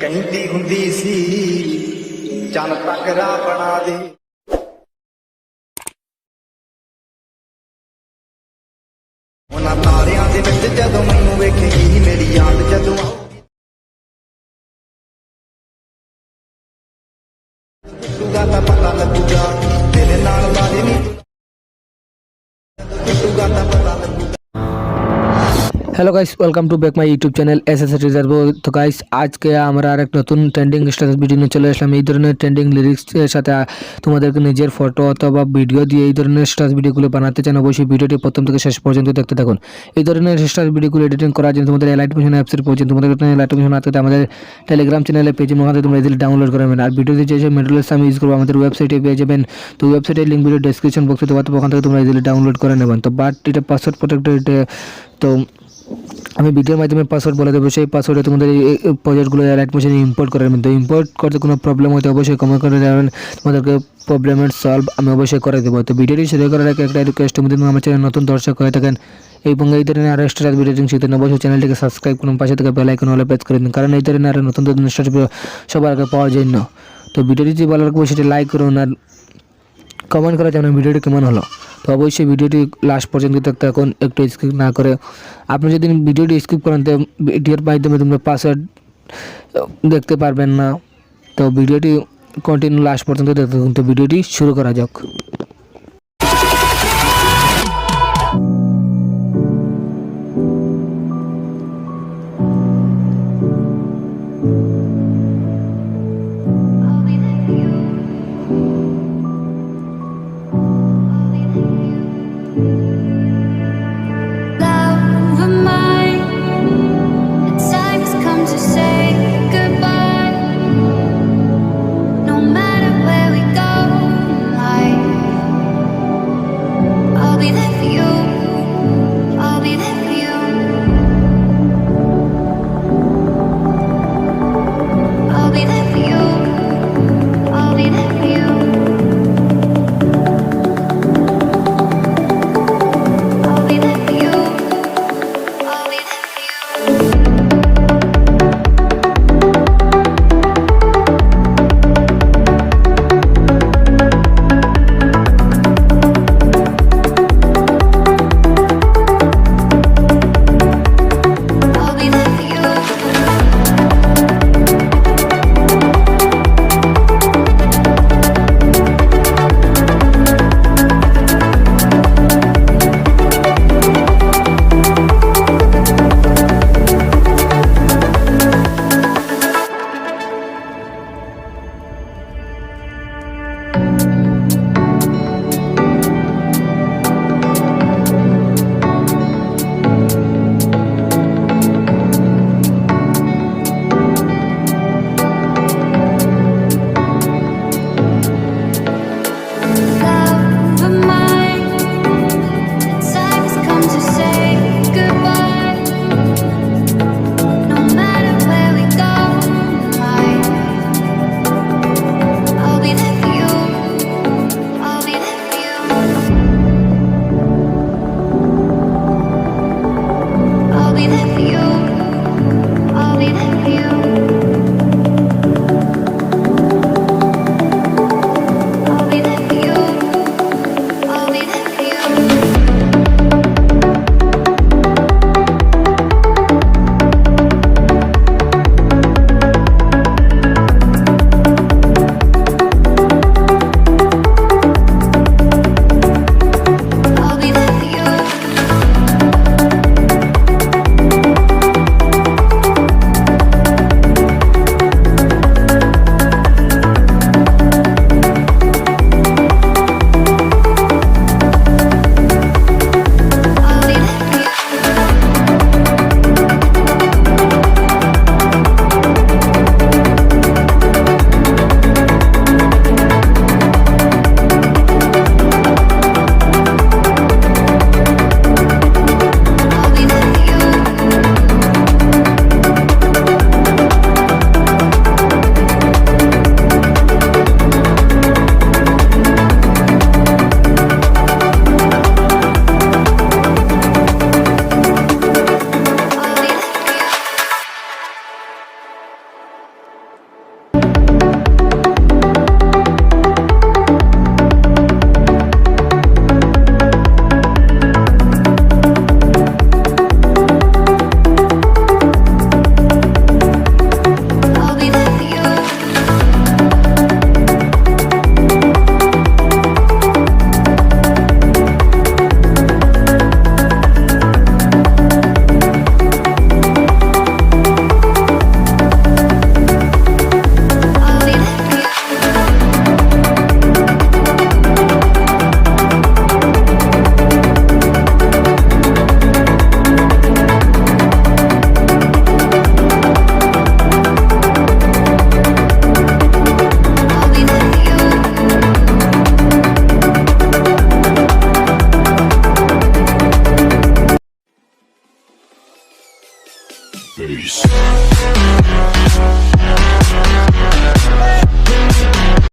कहंदी हुंदी सी चन तक राह बना दे उन्हां तारियां दे विच जदों मैनूं वेखेगी मेरी याद जदों टूगा तां पता लगूगा तेरे नाल वाले नी टूगा तां पता लगूगा। Hello guys, welcome to back my YouTube channel 𝑆𝑆। তো গাইস, আজকে আমরা আর এক নতুন ট্রেন্ডিং স্ট্যাটাস ভিডিও নিয়ে চলে আসলাম। এই ধরনের ট্রেন্ডিং লিরিক্সের সাথে তোমাদেরকে নিজের ফটো অথবা ভিডিও দিয়ে এই ধরনের স্ট্যাটাস ভিডিওগুলো বানাতে চান, অবশ্যই ভিডিওটি প্রথম থেকে শেষ পর্যন্ত দেখতে থাকুন। এই ধরনের স্ট্যাটাস ভিডিওগুলো এডিটিং করার জন্য তোমাদের �যালাইট অ্যাপসের প্রয়োজন। তোমাদের �যালাইট না থাকলে আমাদের টেলিগ্রাম চ্যানেলে পেজের মধ্যে তোমরা ইজিলি ডাউনলোড করে নেবেন। আর ভিডিওতে যে মেটেরিয়ালস আমি ইউজ করবো আমাদের ওয়েবসাইটে পেয়ে যাবেন। তো ওয়েবসাইটের লিঙ্ক ভিডিও ডেসক্রিপশন বক্সে দেওয়া, তো ওখান থেকে তোমরা ইজিলি ডাউনলোড করে নেবেন। তো বাট এটা পাসওয়ার্ড প্রোটেক্টেড, তো আমি ভিডিওর মাধ্যমে পাসওয়ার্ড বলে দেবো। সেই পাসওয়ার্ডে তোমাদের এই প্রজেক্টগুলো �যালাইট মেশিনে ইম্পোর্ট করে নেবেন। তো ইম্পোর্ট করতে কোনো প্রবলেম হতে অবশ্যই কমেন্ট করে যাবেন, তোমাদেরকে প্রবলেমের সলভ আমি অবশ্যই করে দেবো। তো ভিডিওটি শুরু করার আগে একটা রিকোয়েস্ট, যদি আমার চ্যানেল নতুন দর্শক হয়ে থাকেন এবং এই ধরনের আরও স্ট্যাটাস ভিডিও শিখতে অবশ্যই চ্যানেলটিকে সাবস্ক্রাইব করুন, পাশে থেকে বেল আইকন হলে প্রেস করে দিন, কারণ এই ধরনের আরও নতুন নতুন স্ট্যাটাস ভিডিও সবার আগে পাওয়ার জন্য। তো ভিডিওটি যদি ভালো লাগবে সেটা লাইক করুন আর কমেন্ট করা জানান ভিডিওটি কেমন হলো। তো অবশ্যই ভিডিওটি লাস্ট পর্যন্ত দেখতে থাকুন, একটু স্কিপ না করে। আপনি যদি ভিডিওটি স্কিপ করেন তো ভিডিওর মাধ্যমে তোমরা পাসওয়ার্ড দেখতে পারবেন না। তো ভিডিওটি কন্টিনিউ লাস্ট পর্যন্ত দেখতে থাকুন। তো ভিডিওটি শুরু করা যাক। face.